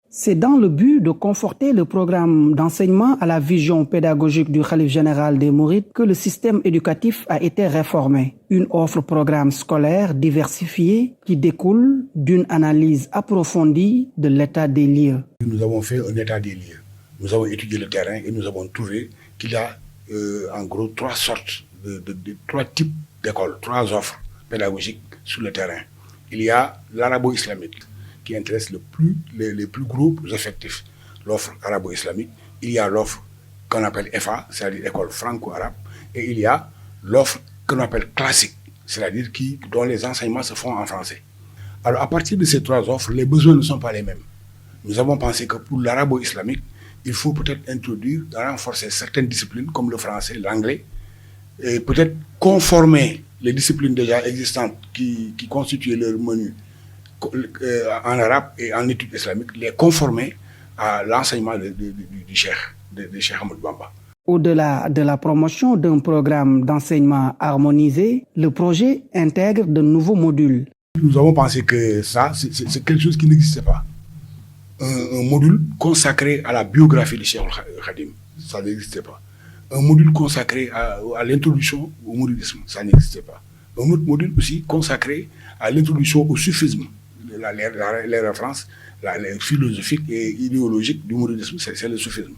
C'est dans le but de conforter le programme d'enseignement à la vision pédagogique du Khalife général des Mourides que le système éducatif a été réformé. Une offre programme scolaire diversifiée qui découle d'une analyse approfondie de l'état des lieux. Nous avons fait un état des lieux. Nous avons étudié le terrain et nous avons trouvé qu'il y a en gros trois types d'écoles, trois offres pédagogiques sur le terrain. Il y a l'arabo-islamique qui intéresse les plus gros effectifs, l'offre arabo-islamique. Il y a l'offre qu'on appelle FA, c'est-à-dire école franco-arabe, et il y a l'offre qu'on appelle classique, c'est-à-dire dont les enseignements se font en français. Alors à partir de ces trois offres, les besoins ne sont pas les mêmes. Nous avons pensé que pour l'arabo-islamique, il faut peut-être introduire, renforcer certaines disciplines comme le français, l'anglais, et peut-être conformer les disciplines déjà existantes qui constituent leur menu en arabe et en études islamiques, les conformer à l'enseignement du Cheikh Ahmadou Bamba. Au-delà de la promotion d'un programme d'enseignement harmonisé, le projet intègre de nouveaux modules. Nous avons pensé que ça, c'est quelque chose qui n'existait pas. Un module consacré à la biographie du Cheikh Khadim, ça n'existait pas. Un module consacré à l'introduction au mouridisme, ça n'existait pas. Un autre module aussi consacré à l'introduction au soufisme, les références philosophiques et idéologiques du mouridisme, c'est le soufisme.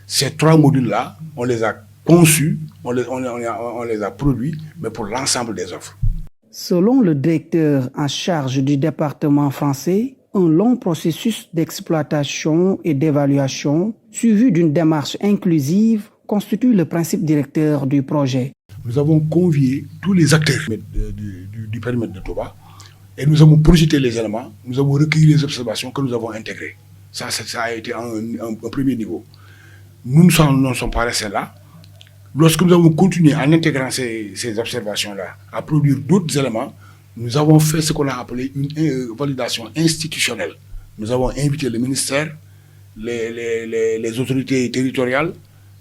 Ces trois modules-là, on les a conçus, on les a produits, mais pour l'ensemble des offres. Selon le directeur en charge du département français, un long processus d'exploitation et d'évaluation, suivi d'une démarche inclusive, constitue le principe directeur du projet. Nous avons convié tous les acteurs du périmètre de Touba et nous avons projeté les éléments, nous avons recueilli les observations que nous avons intégrées. Ça a été un premier niveau. Nous ne sommes pas restés là. Lorsque nous avons continué en intégrant ces observations-là à produire d'autres éléments, nous avons fait ce qu'on a appelé une validation institutionnelle. Nous avons invité le ministère, les autorités territoriales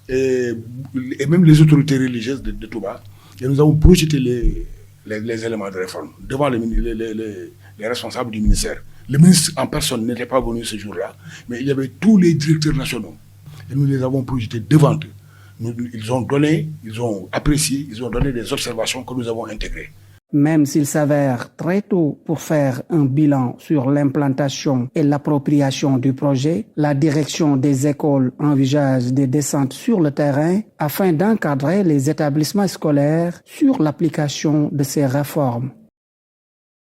et même les autorités religieuses de Touba. Et nous avons projeté les éléments de réforme devant les responsables du ministère. Le ministre en personne n'était pas venu ce jour-là, mais il y avait tous les directeurs nationaux. Et nous les avons projetés devant eux. Ils ont apprécié, ils ont donné des observations que nous avons intégrées. Même s'il s'avère très tôt pour faire un bilan sur l'implantation et l'appropriation du projet, la direction des écoles envisage des descentes sur le terrain afin d'encadrer les établissements scolaires sur l'application de ces réformes.